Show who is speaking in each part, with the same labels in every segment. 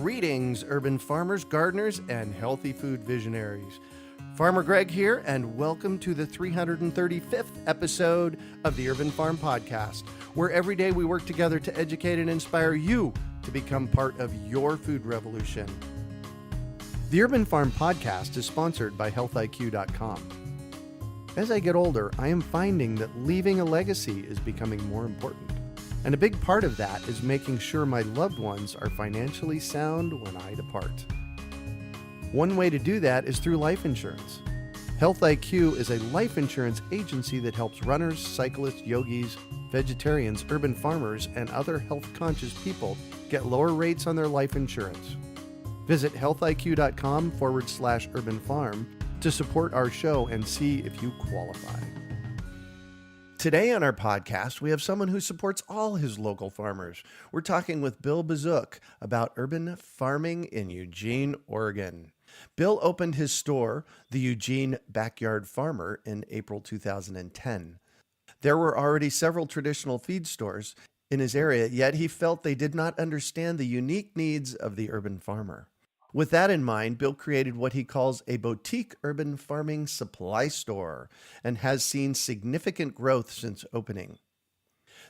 Speaker 1: Greetings, urban farmers, gardeners, and healthy food visionaries. Farmer Greg here, and welcome to the 335th episode of the Urban Farm Podcast, where every day we work together to educate and inspire you to become part of your food revolution. The Urban Farm Podcast is sponsored by healthiq.com. As I get older, I am finding that leaving a legacy is becoming more important. And a big part of that is making sure my loved ones are financially sound when I depart. One way to do that is through life insurance. HealthIQ is a life insurance agency that helps runners, cyclists, yogis, vegetarians, urban farmers, and other health-conscious people get lower rates on their life insurance. Visit healthiq.com/urban farm to support our show and see if you qualify. Today on our podcast, we have someone who supports all his local farmers. We're talking with Bill Bezuk about urban farming in Eugene, Oregon. Bill opened his store, the Eugene Backyard Farmer, in April 2010. There were already several traditional feed stores in his area, yet he felt they did not understand the unique needs of the urban farmer. With that in mind, Bill created what he calls a boutique urban farming supply store and has seen significant growth since opening.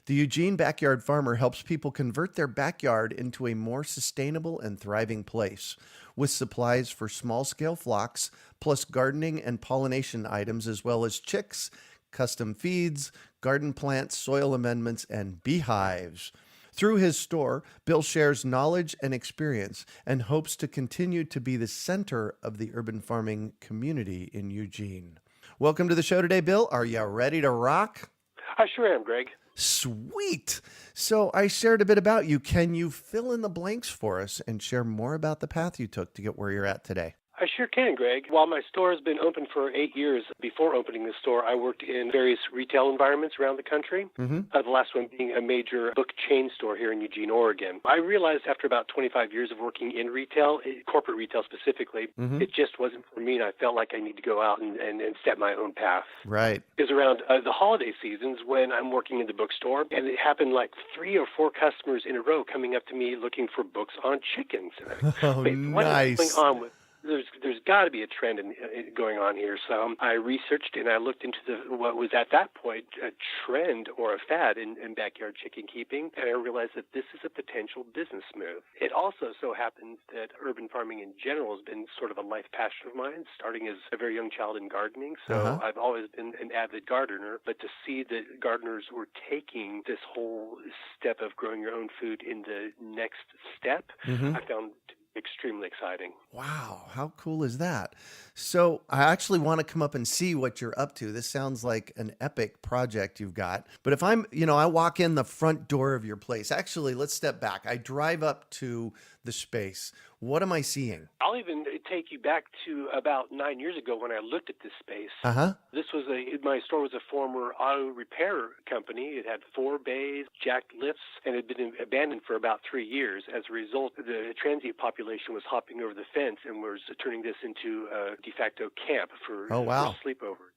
Speaker 1: The Eugene Backyard Farmer helps people convert their backyard into a more sustainable and thriving place, with supplies for small-scale flocks, plus gardening and pollination items, as well as chicks, custom feeds, garden plants, soil amendments, and beehives. Through his store, Bill shares knowledge and experience and hopes to continue to be the center of the urban farming community in Eugene. Welcome to the show today, Bill. Are you ready to rock?
Speaker 2: I sure am, Greg.
Speaker 1: Sweet. So I shared a bit about you. Can you fill in the blanks for us and share more about the path you took to get where you're at today?
Speaker 2: I sure can, Greg. While my store has been open for 8 years, before opening the store, I worked in various retail environments around the country, the last one being a major book chain store here in Eugene, Oregon. I realized after about 25 years of working in retail, corporate retail specifically, it just wasn't for me, and I felt like I need to go out and set my own path.
Speaker 1: Right.
Speaker 2: It was around the holiday seasons when I'm working in the bookstore, and it happened like 3 or 4 customers in a row coming up to me looking for books on chickens. What
Speaker 1: nice.
Speaker 2: is going on with There's got to be a trend going on here. So I researched and I looked into what was at that point a trend or a fad in backyard chicken keeping, and I realized that this is a potential business move. It also so happens that urban farming in general has been sort of a life passion of mine, starting as a very young child in gardening. So I've always been an avid gardener, but to see that gardeners were taking this whole step of growing your own food in the next step, I found extremely exciting.
Speaker 1: Wow, how cool is that? So I actually want to come up and see what you're up to. This sounds like an epic project you've got. But if I walk in the front door of your place, actually, let's step back. I drive up to the space. What am I seeing?
Speaker 2: I'll even take you back to about 9 years ago when I looked at this space. This was my store was a former auto repair company. It had 4 bays, jacked lifts, and it had been abandoned for about 3 years. As a result, the transient population was hopping over the fence and was turning this into a de facto camp for sleepover.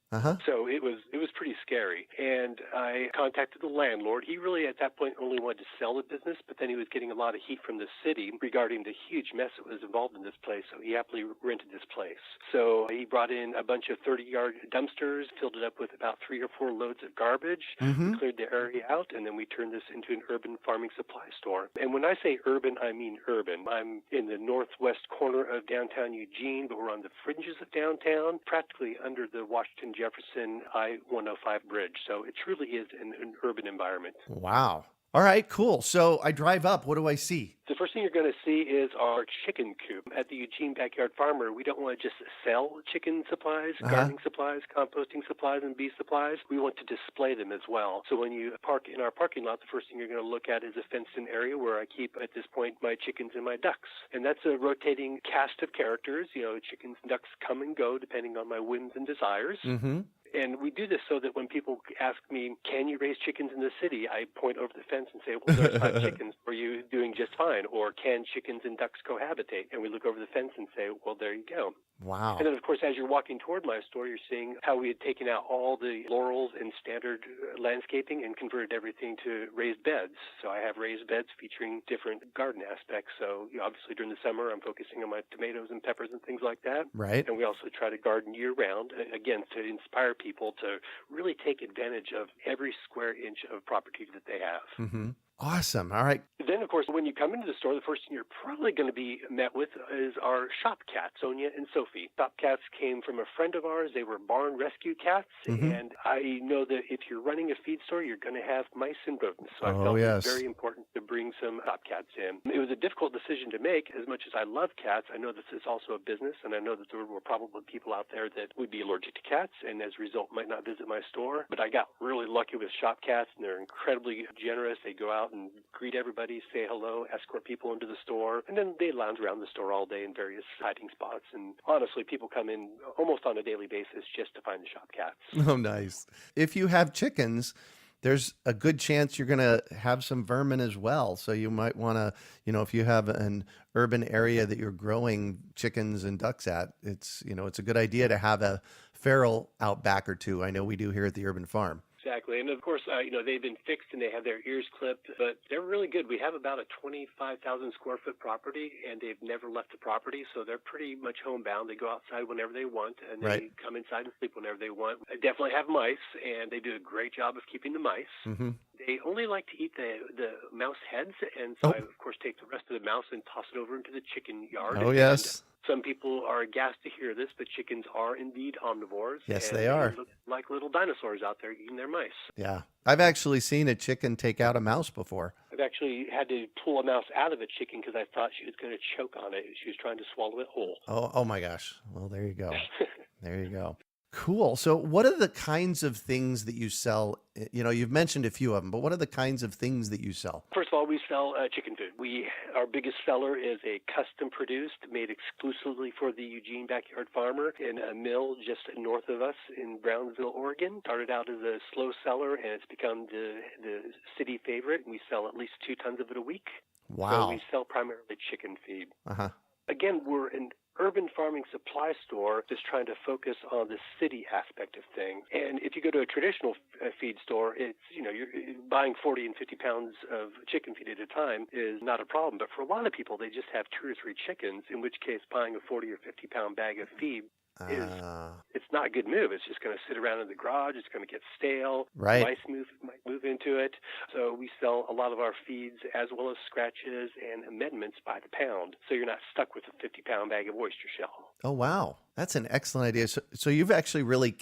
Speaker 2: So it was pretty scary. And I contacted the landlord. He really at that point only wanted to sell the business, but then he was getting a lot of heat from the city regarding the huge mess that was involved in this place. So he happily rented this place. So he brought in a bunch of 30-yard dumpsters, filled it up with about 3 or 4 loads of garbage, cleared the area out, and then we turned this into an urban farming supply store. And when I say urban, I mean urban. I'm in the northwest corner of downtown Eugene, but we're on the fringes of downtown, practically under the Washington Jefferson I-105 bridge. So it truly is an urban environment.
Speaker 1: Wow. All right, cool. So I drive up. What do I see?
Speaker 2: The first thing you're going to see is our chicken coop. At the Eugene Backyard Farmer, we don't want to just sell chicken supplies, gardening supplies, composting supplies, and bee supplies. We want to display them as well. So when you park in our parking lot, the first thing you're going to look at is a fenced-in area where I keep, at this point, my chickens and my ducks. And that's a rotating cast of characters. Chickens and ducks come and go depending on my whims and desires. And we do this so that when people ask me, can you raise chickens in the city? I point over the fence and say, well, there's 5 chickens for you doing just fine. Or can chickens and ducks cohabitate? And we look over the fence and say, well, there you go.
Speaker 1: Wow.
Speaker 2: And then, of course, as you're walking toward my store, you're seeing how we had taken out all the laurels and standard landscaping and converted everything to raised beds. So I have raised beds featuring different garden aspects. So obviously during the summer, I'm focusing on my tomatoes and peppers and things like that.
Speaker 1: Right.
Speaker 2: And we also try to garden year-round, again, to inspire people to really take advantage of every square inch of property that they have.
Speaker 1: Mm-hmm. Awesome. All right.
Speaker 2: Then, of course, when you come into the store, the first thing you're probably going to be met with is our shop cats, Sonia and Sophie. Shop cats came from a friend of ours. They were barn rescue cats.
Speaker 1: Mm-hmm.
Speaker 2: And I know that if you're running a feed store, you're going to have mice and rodents. So I felt it was very important to bring some shop cats in. It was a difficult decision to make. As much as I love cats, I know this is also a business, and I know that there were probably people out there that would be allergic to cats and as a result might not visit my store. But I got really lucky with shop cats, and they're incredibly generous. They go out and greet everybody, say hello, escort people into the store, and then they lounge around the store all day in various hiding spots. And honestly, people come in almost on a daily basis just to find the shop cats.
Speaker 1: Oh, nice. If you have chickens, there's a good chance you're going to have some vermin as well. So you might want to, if you have an urban area that you're growing chickens and ducks at, it's a good idea to have a feral out back or two. I know we do here at the urban farm.
Speaker 2: Exactly. And of course, they've been fixed and they have their ears clipped, but they're really good. We have about a 25,000 square foot property and they've never left the property. So they're pretty much homebound. They go outside whenever they want and they come inside and sleep whenever they want. I definitely have mice and they do a great job of keeping the mice. Mm-hmm. They only like to eat the mouse heads. And so I, of course, take the rest of the mouse and toss it over into the chicken yard.
Speaker 1: Oh, yes.
Speaker 2: Some people are aghast to hear this, but chickens are indeed omnivores.
Speaker 1: Yes, they are.
Speaker 2: They look like little dinosaurs out there eating their mice.
Speaker 1: Yeah. I've actually seen a chicken take out a mouse before.
Speaker 2: I've actually had to pull a mouse out of a chicken because I thought she was going to choke on it. She was trying to swallow it whole.
Speaker 1: Oh my gosh. Well, there you go. There you go. Cool. So what are the kinds of things that you sell? You've mentioned a few of them, but what are the kinds of things that you sell?
Speaker 2: First of all, we sell chicken food. Our biggest seller is a custom produced, made exclusively for the Eugene Backyard Farmer in a mill just north of us in Brownsville, Oregon. Started out as a slow seller, and it's become the city favorite, and we sell at least 2 tons of it a week.
Speaker 1: Wow.
Speaker 2: So we sell primarily chicken feed.
Speaker 1: Uh-huh.
Speaker 2: Again, we're an urban farming supply store just trying to focus on the city aspect of things. And if you go to a traditional feed store, it's, you're buying 40 and 50 pounds of chicken feed at a time is not a problem. But for a lot of people, they just have 2 or 3 chickens, in which case buying a 40 or 50 pound bag of feed it's not a good move. It's just going to sit around in the garage. It's going to get stale.
Speaker 1: Right.
Speaker 2: Mice might move into it. So we sell a lot of our feeds as well as scratches and amendments by the pound. So you're not stuck with a 50-pound bag of oyster shell.
Speaker 1: Oh, wow. That's an excellent idea. So you've actually really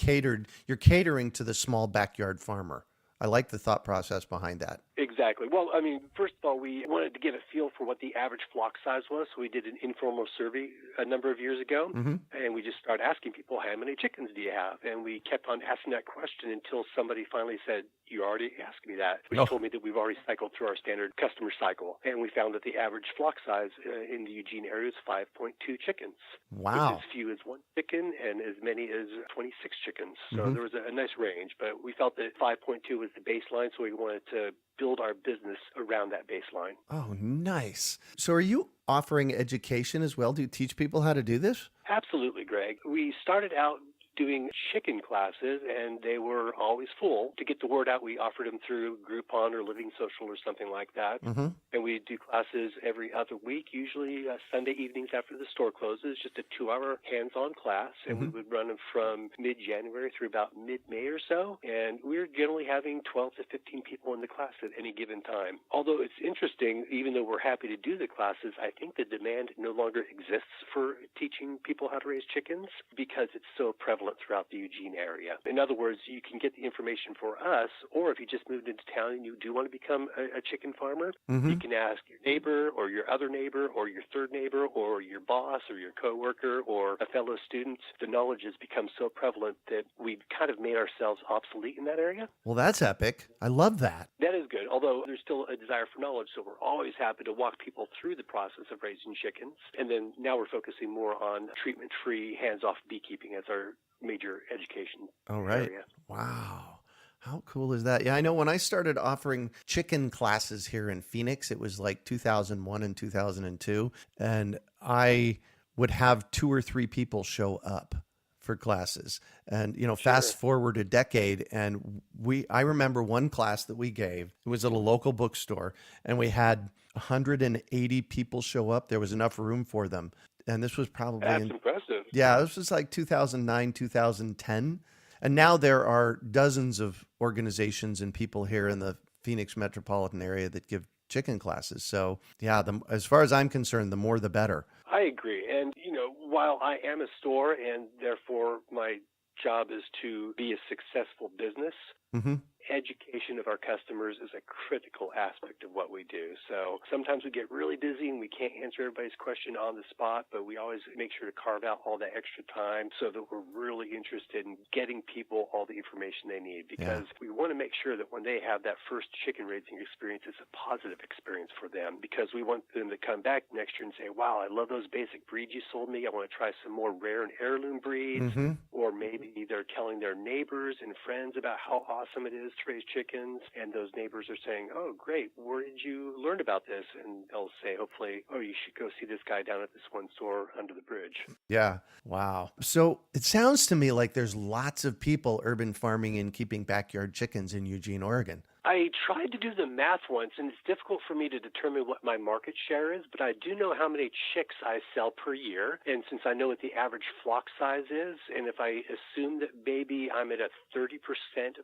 Speaker 1: you're catering to the small backyard farmer. I like the thought process behind that.
Speaker 2: Exactly. Well, first of all, we wanted to get a feel for what the average flock size was. So we did an informal survey a number of years ago, and we just started asking people, how many chickens do you have? And we kept on asking that question until somebody finally said, you already asked me that, which told me that we've already cycled through our standard customer cycle. And we found that the average flock size in the Eugene area is 5.2 chickens.
Speaker 1: Wow.
Speaker 2: Which is as few as 1 chicken and as many as 26 chickens. So there was a nice range, but we felt that 5.2 was the baseline, so we wanted to build our business around that baseline.
Speaker 1: Oh, nice. So are you offering education as well? Do you teach people how to do this?
Speaker 2: Absolutely, Greg. We started out doing chicken classes, and they were always full. To get the word out, we offered them through Groupon or Living Social or something like that. And we do classes every other week, usually Sunday evenings after the store closes, just a 2-hour hands-on class. And we would run them from mid-January through about mid-May or so. And we're generally having 12 to 15 people in the class at any given time. Although it's interesting, even though we're happy to do the classes, I think the demand no longer exists for teaching people how to raise chickens because it's so prevalent throughout the Eugene area. In other words, you can get the information for us, or if you just moved into town and you do want to become a chicken farmer, you can ask your neighbor or your other neighbor or your third neighbor or your boss or your coworker or a fellow student. The knowledge has become so prevalent that we've kind of made ourselves obsolete in that area.
Speaker 1: Well, that's epic. I love that.
Speaker 2: That is good, although there's still a desire for knowledge, so we're always happy to walk people through the process of raising chickens. And then now we're focusing more on treatment-free, hands-off beekeeping as our major education
Speaker 1: right.
Speaker 2: area.
Speaker 1: Wow. How cool is that? Yeah, I know when I started offering chicken classes here in Phoenix, it was like 2001 and 2002. And I would have 2 or 3 people show up for classes. And, fast forward a decade. And I remember one class that we gave, it was at a local bookstore, and we had 180 people show up. There was enough room for them. And this was probably
Speaker 2: That's impressive.
Speaker 1: Yeah, this was like 2009, 2010. And now there are dozens of organizations and people here in the Phoenix metropolitan area that give chicken classes. So, yeah, as far as I'm concerned, the more the better.
Speaker 2: I agree. And, while I am a store and therefore my job is to be a successful business, education of our customers is a critical aspect of what we do. So sometimes we get really busy and we can't answer everybody's question on the spot, but we always make sure to carve out all that extra time so that we're really interested in getting people all the information they need, because we want to make sure that when they have that first chicken raising experience, it's a positive experience for them, because we want them to come back next year and say, wow, I love those basic breeds you sold me. I want to try some more rare and heirloom breeds. Or maybe they're telling their neighbors and friends about how awesome it is to raise chickens, and those neighbors are saying, oh, great, where did you learn about this? And they'll say, hopefully, oh, you should go see this guy down at this one store under the bridge.
Speaker 1: Yeah. Wow. So it sounds to me like there's lots of people urban farming and keeping backyard chickens in Eugene, Oregon.
Speaker 2: I tried to do the math once, and it's difficult for me to determine what my market share is, but I do know how many chicks I sell per year. And since I know what the average flock size is, and if I assume that maybe I'm at a 30%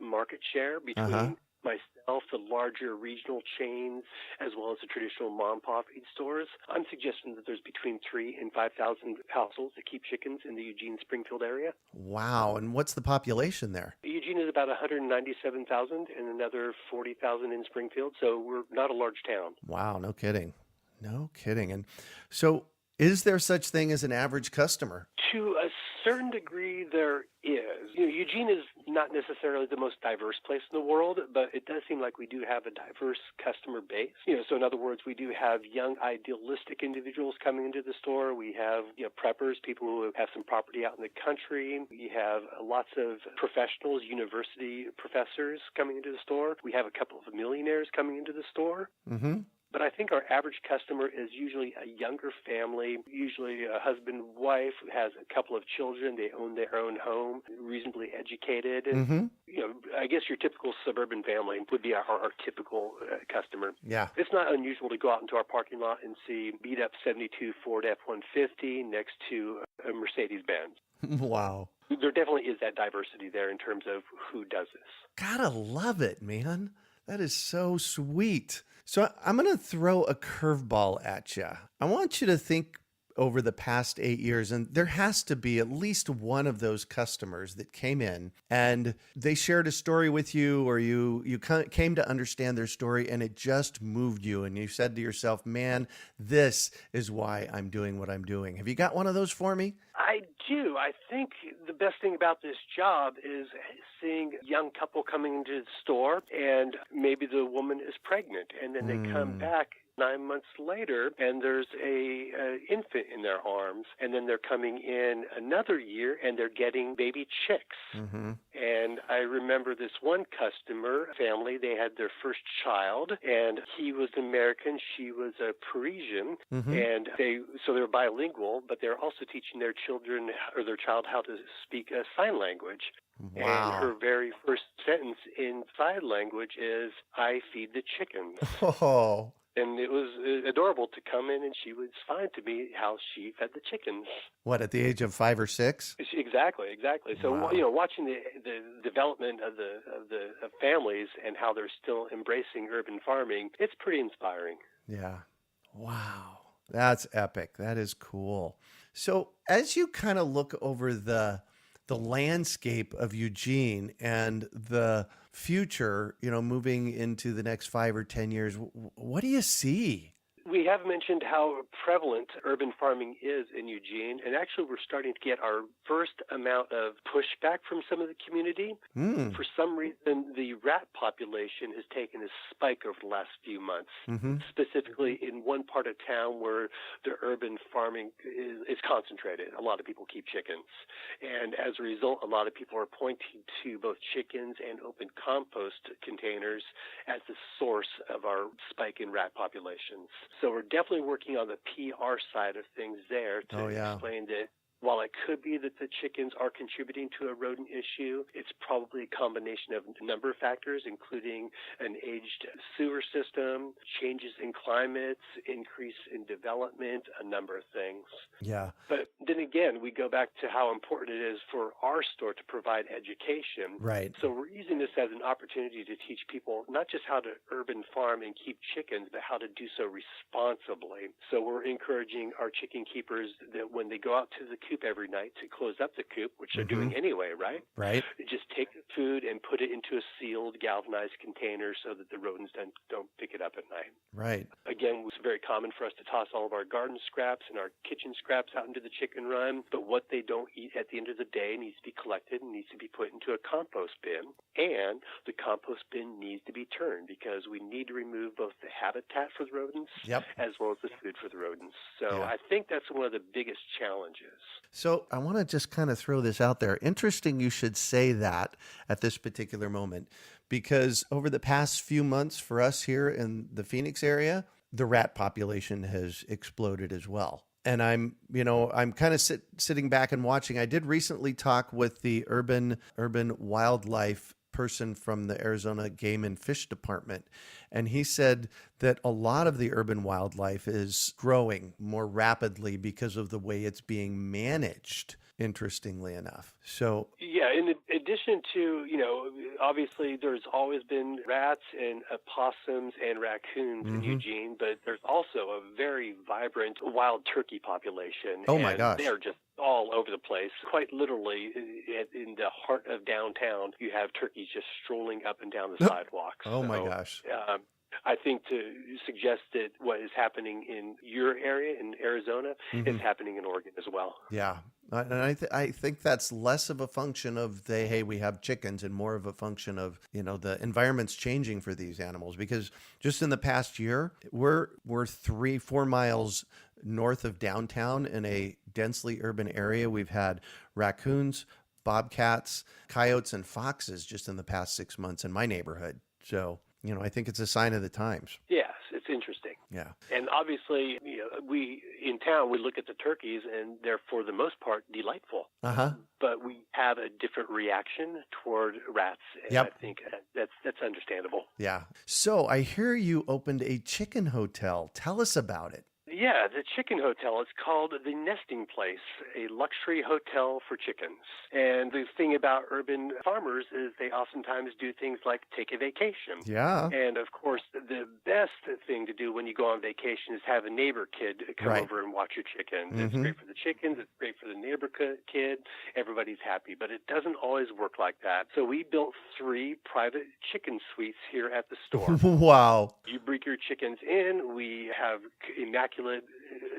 Speaker 2: market share between myself, the larger regional chains, as well as the traditional mom and pop feed stores, I'm suggesting that there's between 3,000 and 5,000 households that keep chickens in the Eugene-Springfield area.
Speaker 1: Wow. And what's the population there?
Speaker 2: Eugene is about 197,000 and another 40,000 in Springfield, so we're not a large town.
Speaker 1: Wow. No kidding. No kidding. And so is there such thing as an average customer?
Speaker 2: To a certain degree, there is. Eugene is not necessarily the most diverse place in the world, but it does seem like we do have a diverse customer base. So in other words, we do have young, idealistic individuals coming into the store. We have, preppers, people who have some property out in the country. We have lots of professionals, university professors coming into the store. We have a couple of millionaires coming into the store. But I think our average customer is usually a younger family, usually a husband, wife, who has a couple of children. They own their own home, reasonably educated. I guess your typical suburban family would be our typical customer.
Speaker 1: Yeah.
Speaker 2: It's not unusual to go out into our parking lot and see beat up 72 Ford F-150 next to a Mercedes-Benz.
Speaker 1: Wow.
Speaker 2: There definitely is that diversity there in terms of who does this.
Speaker 1: Gotta love it, man. That is so sweet. So I'm going to throw a curveball at you. I want you to think over the past 8 years, and there has to be at least one of those customers that came in and they shared a story with you, or you came to understand their story and it just moved you. And you said to yourself, man, this is why I'm doing what I'm doing. Have you got one of those for me?
Speaker 2: I do. I think the best thing about this job is seeing a young couple coming into the store, and maybe the woman is pregnant, and then they come back 9 months later and there's a infant in their arms, and then they're coming in another year and they're getting baby chicks. And I remember this one customer family, they had their first child, and he was American, she was a Parisian, and they were bilingual, but they're also teaching their children or their child how to speak a sign language.
Speaker 1: Wow.
Speaker 2: And her very first sentence in sign language is, I feed the chickens.
Speaker 1: Oh.
Speaker 2: And it was adorable to come in, and she would explain to me how she fed the chickens.
Speaker 1: What, at the age of 5 or 6?
Speaker 2: Exactly. So,
Speaker 1: wow.
Speaker 2: Watching the development of the families and how they're still embracing urban farming, it's pretty inspiring.
Speaker 1: Yeah. Wow. That's epic. That is cool. So as you kind of look over the landscape of Eugene and the future, moving into the next 5 or 10 years, what do you see?
Speaker 2: We have mentioned how prevalent urban farming is in Eugene, and actually we're starting to get our first amount of pushback from some of the community. For some reason, the rat population has taken a spike over the last few months, specifically in one part of town where the urban farming is concentrated. A lot of people keep chickens, and as a result, a lot of people are pointing to both chickens and open compost containers as the source of our spike in rat populations. So we're definitely working on the PR side of things there to explain that while it could be that the chickens are contributing to a rodent issue, it's probably a combination of a number of factors, including an aged sewer system, changes in climates, increase in development, a number of things.
Speaker 1: Yeah.
Speaker 2: But then again, we go back to how important it is for our store to provide education.
Speaker 1: Right.
Speaker 2: So we're using this as an opportunity to teach people not just how to urban farm and keep chickens, but how to do so responsibly. So we're encouraging our chicken keepers that when they go out to the coop every night to close up the coop, which they're doing anyway, right?
Speaker 1: Right.
Speaker 2: Just take the food and put it into a sealed, galvanized container so that the rodents don't pick it up at night.
Speaker 1: Right.
Speaker 2: Again, it's very common for us to toss all of our garden scraps and our kitchen scraps out into the chicken run, but what they don't eat at the end of the day needs to be collected and needs to be put into a compost bin, and the compost bin needs to be turned because we need to remove both the habitat for the rodents as well as the food for the rodents. So I think that's one of the biggest challenges.
Speaker 1: So I want to just kind of throw this out there. Interesting you should say that at this particular moment, because over the past few months for us here in the Phoenix area, the rat population has exploded as well. And I'm kind of sitting back and watching. I did recently talk with the urban wildlife person from the Arizona Game and Fish Department. And he said that a lot of the urban wildlife is growing more rapidly because of the way it's being managed, interestingly enough. So
Speaker 2: yeah, in addition to, obviously there's always been rats and opossums and raccoons in Eugene, but there's also a very vibrant wild turkey population.
Speaker 1: Oh my gosh.
Speaker 2: They're just all over the place. Quite literally, in the heart of downtown, you have turkeys just strolling up and down the sidewalks.
Speaker 1: Oh my gosh.
Speaker 2: I think to suggest that what is happening in your area in Arizona is happening in Oregon as well.
Speaker 1: Yeah. And I think that's less of a function of we have chickens, and more of a function of, the environment's changing for these animals. Because just in the past year, we're 3-4 miles north of downtown in a densely urban area. We've had raccoons, bobcats, coyotes, and foxes just in the past 6 months in my neighborhood. So, I think it's a sign of the times.
Speaker 2: Yes, it's interesting.
Speaker 1: Yeah.
Speaker 2: And obviously, we in town, we look at the turkeys and they're for the most part delightful. But we have a different reaction toward rats. And I think that's understandable.
Speaker 1: Yeah. So I hear you opened a chicken hotel. Tell us about it.
Speaker 2: Yeah, the chicken hotel is called The Nesting Place, a luxury hotel for chickens. And the thing about urban farmers is they oftentimes do things like take a vacation.
Speaker 1: Yeah.
Speaker 2: And of course, the best thing to do when you go on vacation is have a neighbor kid come over and watch your chickens. It's great for the chickens. It's great for the neighbor kid. Everybody's happy. But it doesn't always work like that. So we built 3 private chicken suites here at the store.
Speaker 1: Wow.
Speaker 2: You bring your chickens in. We have immaculate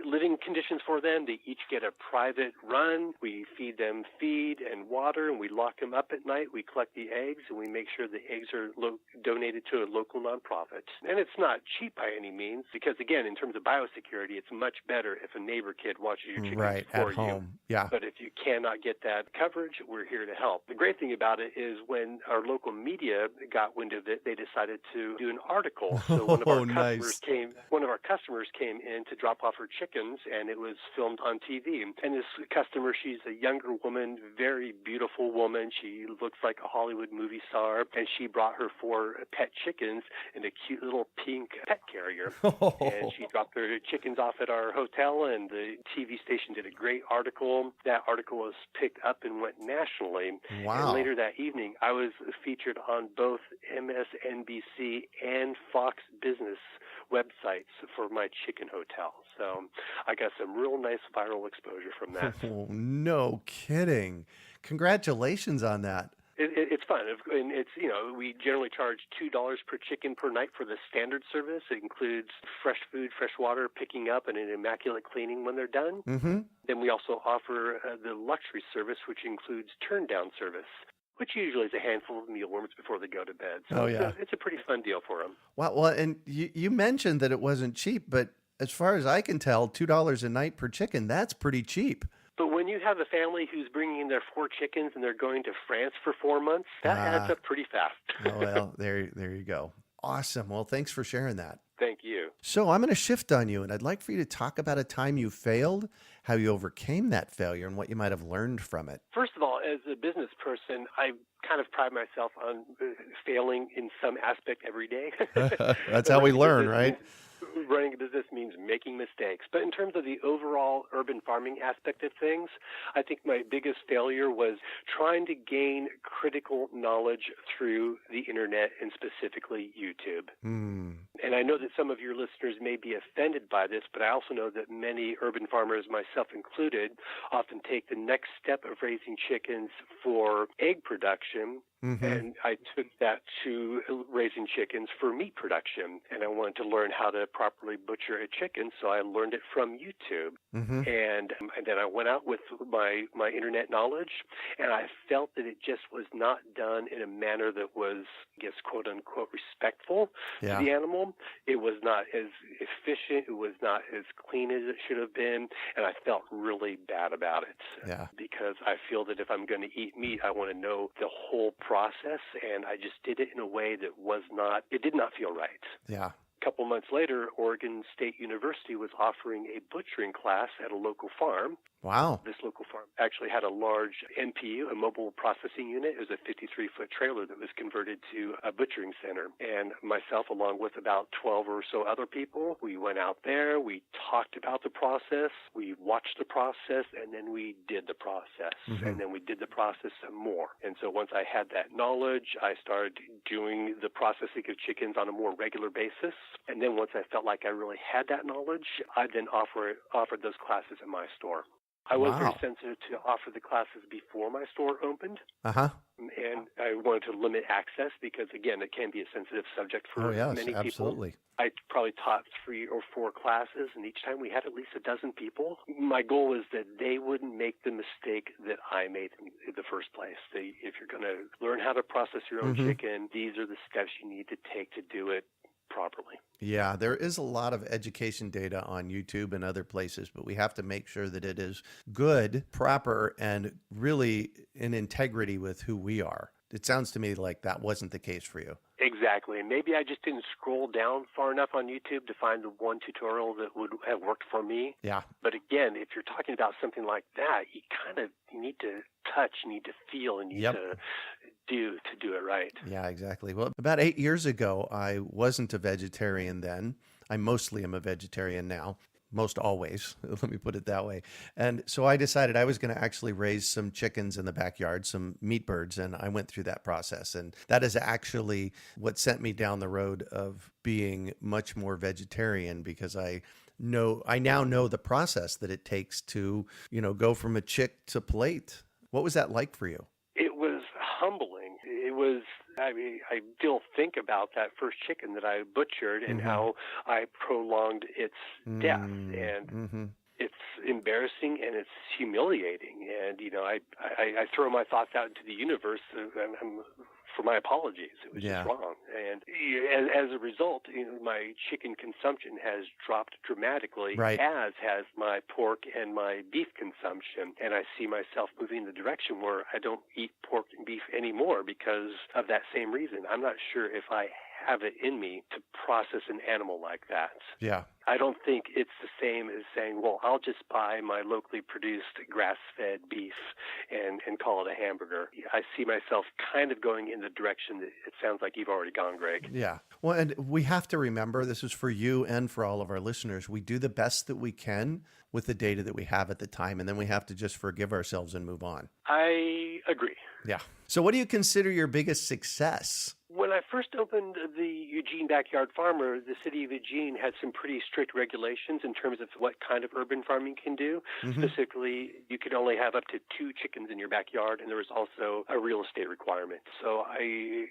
Speaker 2: living conditions for them. They each get a private run. We feed them feed and water, and we lock them up at night. We collect the eggs, and we make sure the eggs are donated to a local nonprofit. And it's not cheap by any means, because again, in terms of biosecurity, it's much better if a neighbor kid watches your chickens for
Speaker 1: at home.
Speaker 2: You.
Speaker 1: Yeah.
Speaker 2: But if you cannot get that coverage, we're here to help. The great thing about it is when our local media got wind of it, they decided to do an article. So one of our customers came in to drop off her chickens, and it was filmed on TV. And this customer, she's a younger woman, very beautiful woman. She looks like a Hollywood movie star, and she brought her 4 pet chickens in a cute little pink pet carrier. And she dropped her chickens off at our hotel, and the TV station did a great article. That article was picked up and went nationally.
Speaker 1: Wow.
Speaker 2: And later that evening, I was featured on both MSNBC and Fox Business websites for my chicken hotel. So I got some real nice viral exposure from that.
Speaker 1: Oh, no kidding. Congratulations on that.
Speaker 2: It's fun, and it's, we generally charge $2 per chicken per night for the standard service. It includes fresh food, fresh water, picking up, and an immaculate cleaning when they're done.
Speaker 1: Mm-hmm.
Speaker 2: Then we also offer the luxury service, which includes turn-down service, which usually is a handful of mealworms before they go to bed. So it's a pretty fun deal for them.
Speaker 1: Well, and you mentioned that it wasn't cheap, but as far as I can tell, $2 a night per chicken, that's pretty cheap.
Speaker 2: But when you have a family who's bringing in their 4 chickens and they're going to France for 4 months, that adds up pretty fast.
Speaker 1: Oh, well, there you go. Awesome. Well, thanks for sharing that.
Speaker 2: Thank you.
Speaker 1: So I'm going to shift on you, and I'd like for you to talk about a time you failed, how you overcame that failure, and what you might have learned from it.
Speaker 2: First of all, as a business person, I kind of pride myself on failing in some aspect every day.
Speaker 1: That's how we learn, right?
Speaker 2: Running a business means making mistakes. But in terms of the overall urban farming aspect of things, I think my biggest failure was trying to gain critical knowledge through the internet and specifically YouTube. And I know that some of your listeners may be offended by this, but I also know that many urban farmers, myself included, often take the next step of raising chickens for egg production. And I took that to raising chickens for meat production. And I wanted to learn how to properly butcher a chicken, so I learned it from YouTube. And then I went out with my internet knowledge, and I felt that it just was not done in a manner that was, I guess, quote unquote, respectful to the animal. It was not as efficient. It was not as clean as it should have been. And I felt really bad about it. Because I feel that if I'm going to eat meat, I want to know the whole process, and I just did it in a way that it did not feel right. A couple months later, Oregon State University was offering a butchering class at a local farm.
Speaker 1: Wow.
Speaker 2: This local farm actually had a large MPU, a mobile processing unit. It was a 53-foot trailer that was converted to a butchering center. And myself, along with about 12 or so other people, we went out there, we talked about the process, we watched the process, and then we did the process. And then we did the process some more. And so once I had that knowledge, I started doing the processing of chickens on a more regular basis. And then once I felt like I really had that knowledge, I then offered those classes at my store. I was very sensitive to offer the classes before my store opened. And I wanted to limit access because, again, it can be a sensitive subject for many people.
Speaker 1: Absolutely.
Speaker 2: I probably taught 3 or 4 classes, and each time we had at least a dozen people. My goal was that they wouldn't make the mistake that I made in the first place. If you're going to learn how to process your own chicken, these are the steps you need to take to do it properly.
Speaker 1: Yeah, there is a lot of education data on YouTube and other places, but we have to make sure that it is good, proper, and really in integrity with who we are. It sounds to me like that wasn't the case for you.
Speaker 2: Exactly. And maybe I just didn't scroll down far enough on YouTube to find the one tutorial that would have worked for me. But again, if you're talking about something like that, you need to touch, you need to feel, and you need to do it right.
Speaker 1: Yeah, exactly. Well, about 8 years ago, I wasn't a vegetarian then. I mostly am a vegetarian now. Most always, let me put it that way. And so I decided I was going to actually raise some chickens in the backyard, some meat birds, and I went through that process. And that is actually what sent me down the road of being much more vegetarian, because I now know the process that it takes to, go from a chick to plate. What was that like for you?
Speaker 2: It was humbling. It was, I still think about that first chicken that I butchered and how I prolonged its death. And it's embarrassing and it's humiliating. And, I throw my thoughts out into the universe for my apologies. It was just wrong. And as a result, my chicken consumption has dropped dramatically, as has my pork and my beef consumption. And I see myself moving in the direction where I don't eat pork and beef anymore because of that same reason. I'm not sure if I have it in me to process an animal like that. I don't think it's the same as saying, well, I'll just buy my locally produced grass-fed beef and call it a hamburger. I see myself kind of going in the direction that it sounds like you've already gone, Greg.
Speaker 1: Yeah. Well, and we have to remember, this is for you and for all of our listeners, we do the best that we can with the data that we have at the time, and then we have to just forgive ourselves and move on.
Speaker 2: I agree.
Speaker 1: Yeah. So what do you consider your biggest success
Speaker 2: When I first opened the Eugene Backyard Farmer, the city of Eugene had some pretty strict regulations in terms of what kind of urban farming can do. Specifically, you could only have up to 2 chickens in your backyard, and there was also a real estate requirement. So I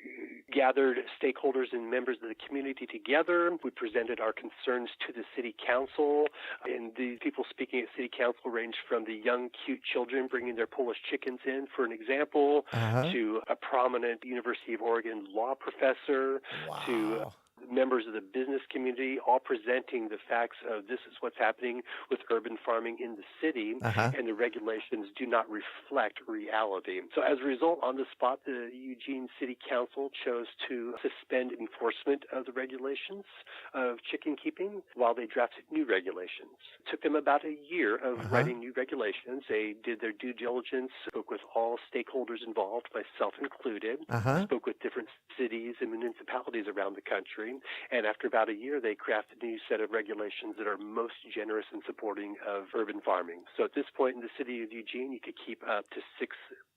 Speaker 2: gathered stakeholders and members of the community together. We presented our concerns to the city council, and the people speaking at city council ranged from the young, cute children bringing their Polish chickens in, for an example, to a prominent University of Oregon law professor, to members of the business community, all presenting the facts of this is what's happening with urban farming in the city, and the regulations do not reflect reality. So as a result, on the spot, the Eugene City Council chose to suspend enforcement of the regulations of chicken keeping while they drafted new regulations. It took them about a year of writing new regulations. They did their due diligence, spoke with all stakeholders involved, myself included, spoke with different cities and municipalities around the country. And after about a year, they crafted a new set of regulations that are most generous and supporting of urban farming. So at this point in the city of Eugene, you could keep up to 6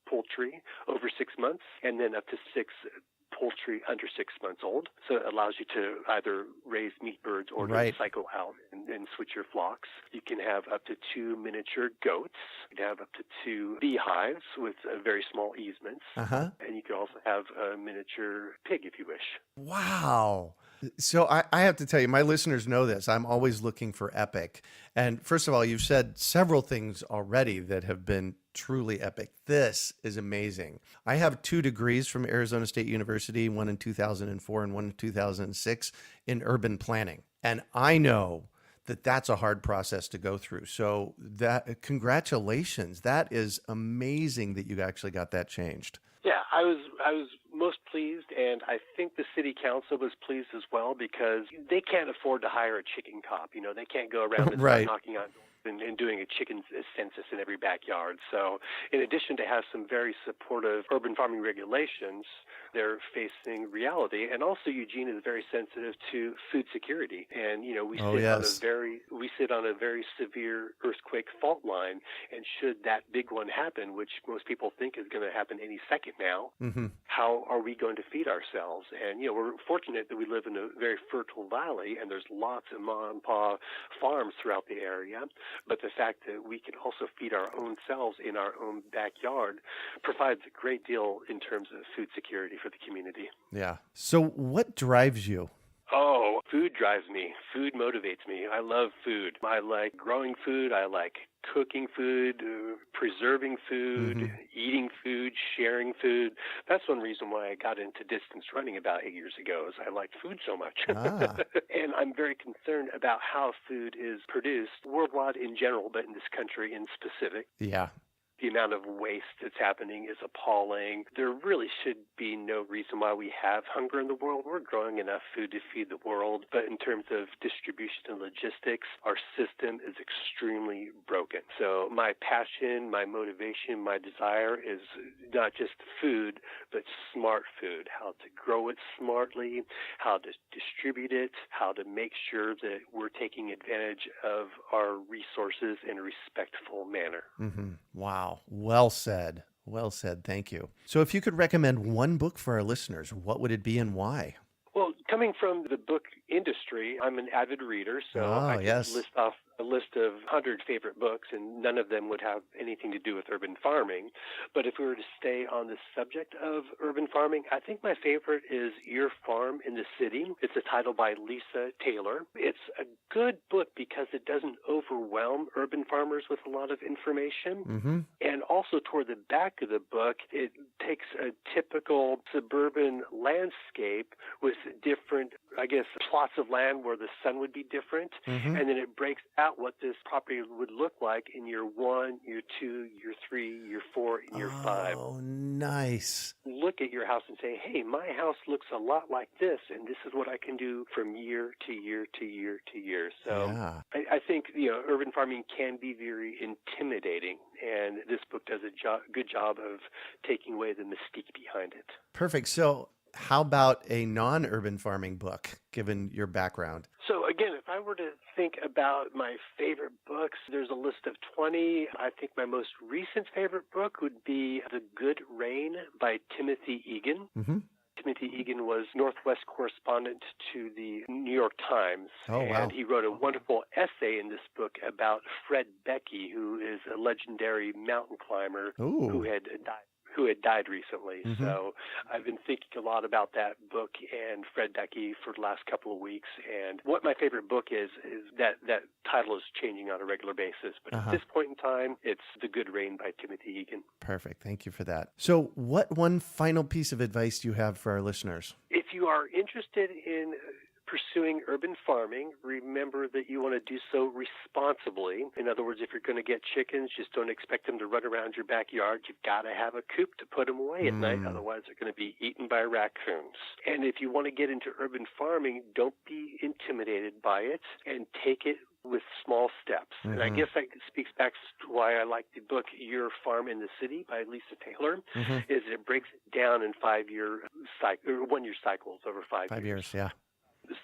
Speaker 2: poultry over 6 months, and then up to 6 poultry under 6 months old. So it allows you to either raise meat birds or to cycle out and switch your flocks. You can have up to 2 miniature goats. You can have up to 2 beehives with very small easements. And you can also have a miniature pig if you wish.
Speaker 1: Wow. So I have to tell you, my listeners know this. I'm always looking for epic. And first of all, you've said several things already that have been truly epic. This is amazing. I have 2 degrees from Arizona State University, one in 2004 and one in 2006 in urban planning. And I know that that's a hard process to go through. So congratulations. That is amazing that you actually got that changed.
Speaker 2: Yeah, I was most pleased, and I think the city council was pleased as well, because they can't afford to hire a chicken cop. You know, they can't go around and start knocking on doors and doing a chicken census in every backyard. So in addition to have some very supportive urban farming regulations, they're facing reality. And also Eugene is very sensitive to food security. And, you know, we sit on a very severe earthquake fault line. And should that big one happen, which most people think is going to happen any second now, how are we going to feed ourselves? And, you know, we're fortunate that we live in a very fertile valley, and there's lots of mom and pop farms throughout the area. But the fact that we can also feed our own selves in our own backyard provides a great deal in terms of food security for the community.
Speaker 1: Yeah. So what drives you?
Speaker 2: Oh, food drives me. Food motivates me. I love food. I like growing food. I like cooking food, preserving food, eating food, sharing food. That's one reason why I got into distance running about 8 years ago, is I liked food so much. And I'm very concerned about how food is produced worldwide in general, but in this country in specific. Yeah. The amount of waste that's happening is appalling. There really should be no reason why we have hunger in the world. We're growing enough food to feed the world. But in terms of distribution and logistics, our system is extremely broken. So my passion, my motivation, my desire is not just food, but smart food. How to grow it smartly, how to distribute it, how to make sure that we're taking advantage of our resources in a respectful manner.
Speaker 1: Wow. Well said. Well said. Thank you. So if you could recommend one book for our listeners, what would it be and why?
Speaker 2: Well, coming from the book industry, I'm an avid reader, so I can list off a list of 100 favorite books, and none of them would have anything to do with urban farming. But if we were to stay on the subject of urban farming, I think my favorite is Your Farm in the City. It's a title by Lisa Taylor. It's a good book because it doesn't overwhelm urban farmers with a lot of information. And also toward the back of the book, it takes a typical suburban landscape with different, I guess, plots of land where the sun would be different, and then it breaks out what this property would look like in year 1, year 2, year 3, year 4, and year 5.
Speaker 1: Oh, nice.
Speaker 2: Look at your house and say, hey, my house looks a lot like this, and this is what I can do from year to year to year to year. So I think, you know, urban farming can be very intimidating, and this book does a good job of taking away the mystique behind it.
Speaker 1: Perfect. So how about a non-urban farming book, given your background?
Speaker 2: So again, if I were to think about my favorite books, there's a list of 20. I think my most recent favorite book would be The Good Rain by Timothy Egan. Timothy Egan was Northwest correspondent to the New York Times.
Speaker 1: Oh, wow.
Speaker 2: And he wrote a wonderful essay in this book about Fred Beckey, who is a legendary mountain climber who had died recently. Mm-hmm. So I've been thinking a lot about that book and Fred Beckey for the last couple of weeks. And what my favorite book is that title is changing on a regular basis. But at this point in time, it's The Good Rain by Timothy Egan.
Speaker 1: Perfect. Thank you for that. So what one final piece of advice do you have for our listeners?
Speaker 2: If you are interested in pursuing urban farming, remember that you want to do so responsibly. In other words, if you're going to get chickens, just don't expect them to run around your backyard. You've got to have a coop to put them away at night. Otherwise, they're going to be eaten by raccoons. And if you want to get into urban farming, don't be intimidated by it and take it with small steps. Mm-hmm. And I guess that speaks back to why I like the book Your Farm in the City by Lisa Taylor, is it breaks it down in 1-year cycles over 5 years.
Speaker 1: Yeah.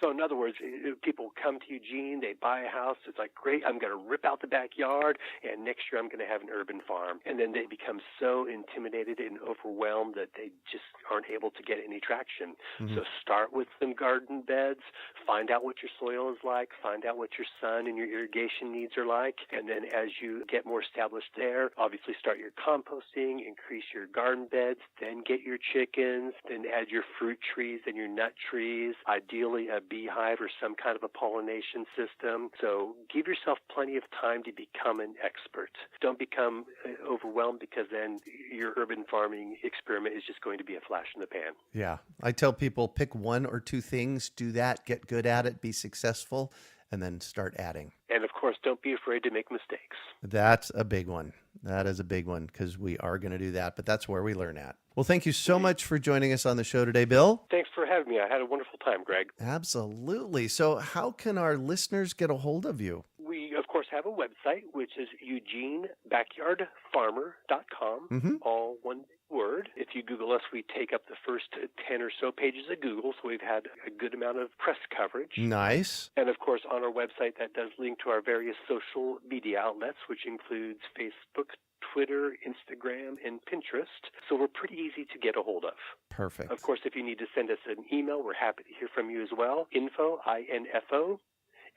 Speaker 2: So in other words, people come to Eugene, they buy a house, it's like, great, I'm going to rip out the backyard, and next year I'm going to have an urban farm. And then they become so intimidated and overwhelmed that they just aren't able to get any traction. Mm-hmm. So start with some garden beds, find out what your soil is like, find out what your sun and your irrigation needs are like, and then as you get more established there, obviously start your composting, increase your garden beds, then get your chickens, then add your fruit trees and your nut trees, ideally a beehive or some kind of a pollination system. So give yourself plenty of time to become an expert. Don't become overwhelmed, because then your urban farming experiment is just going to be a flash in the pan.
Speaker 1: Yeah. I tell people, pick 1 or 2 things, do that, get good at it, be successful, and then start adding.
Speaker 2: And of course, don't be afraid to make mistakes.
Speaker 1: That's a big one. That is a big one, because we are going to do that, but that's where we learn at. Well, thank you so much for joining us on the show today, Bill.
Speaker 2: Thanks for having me. I had a wonderful time, Greg.
Speaker 1: Absolutely. So how can our listeners get a hold of you?
Speaker 2: We, of course, have a website, which is EugeneBackyardFarmer.com, all one word. If you Google us, we take up the first 10 or so pages of Google, so we've had a good amount of press coverage.
Speaker 1: Nice.
Speaker 2: And, of course, on our website, that does link to our various social media outlets, which includes Facebook, Twitter, Instagram, and Pinterest. So we're pretty easy to get a hold of.
Speaker 1: Perfect.
Speaker 2: Of course, if you need to send us an email, we're happy to hear from you as well. info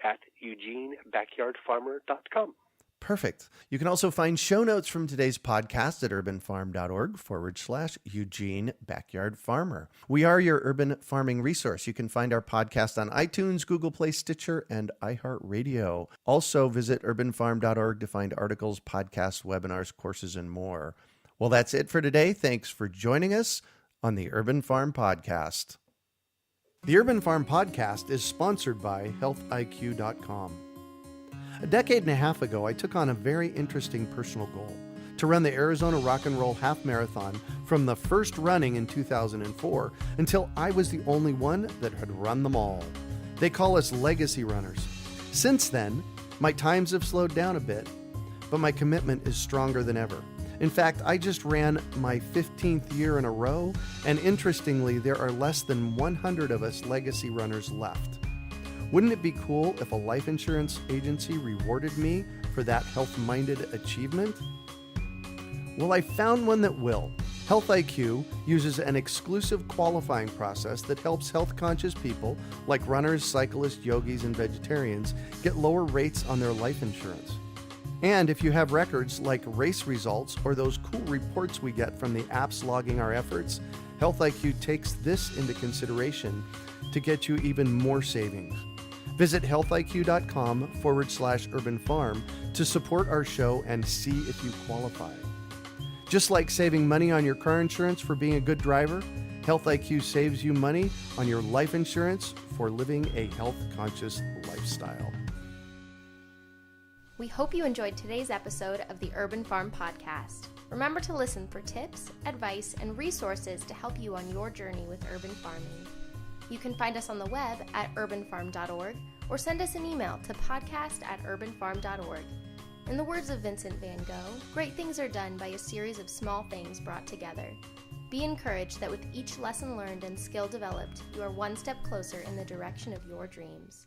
Speaker 2: at EugeneBackyardFarmer.com.
Speaker 1: Perfect. You can also find show notes from today's podcast at urbanfarm.org/Eugene Backyard Farmer. We are your urban farming resource. You can find our podcast on iTunes, Google Play, Stitcher, and iHeartRadio. Also visit urbanfarm.org to find articles, podcasts, webinars, courses, and more. Well, that's it for today. Thanks for joining us on the Urban Farm Podcast. The Urban Farm Podcast is sponsored by healthiq.com. A decade and a half ago, I took on a very interesting personal goal: to run the Arizona Rock and Roll Half Marathon from the first running in 2004 until I was the only one that had run them all. They call us legacy runners. Since then, my times have slowed down a bit, but my commitment is stronger than ever. In fact, I just ran my 15th year in a row, and interestingly, there are less than 100 of us legacy runners left. Wouldn't it be cool if a life insurance agency rewarded me for that health-minded achievement? Well, I found one that will. Health IQ uses an exclusive qualifying process that helps health-conscious people like runners, cyclists, yogis, and vegetarians get lower rates on their life insurance. And if you have records like race results or those cool reports we get from the apps logging our efforts, Health IQ takes this into consideration to get you even more savings. Visit healthiq.com/urban farm to support our show and see if you qualify. Just like saving money on your car insurance for being a good driver, Health IQ saves you money on your life insurance for living a health-conscious lifestyle.
Speaker 3: We hope you enjoyed today's episode of the Urban Farm Podcast. Remember to listen for tips, advice, and resources to help you on your journey with urban farming. You can find us on the web at urbanfarm.org or send us an email to podcast@urbanfarm.org. In the words of Vincent van Gogh, great things are done by a series of small things brought together. Be encouraged that with each lesson learned and skill developed, you are one step closer in the direction of your dreams.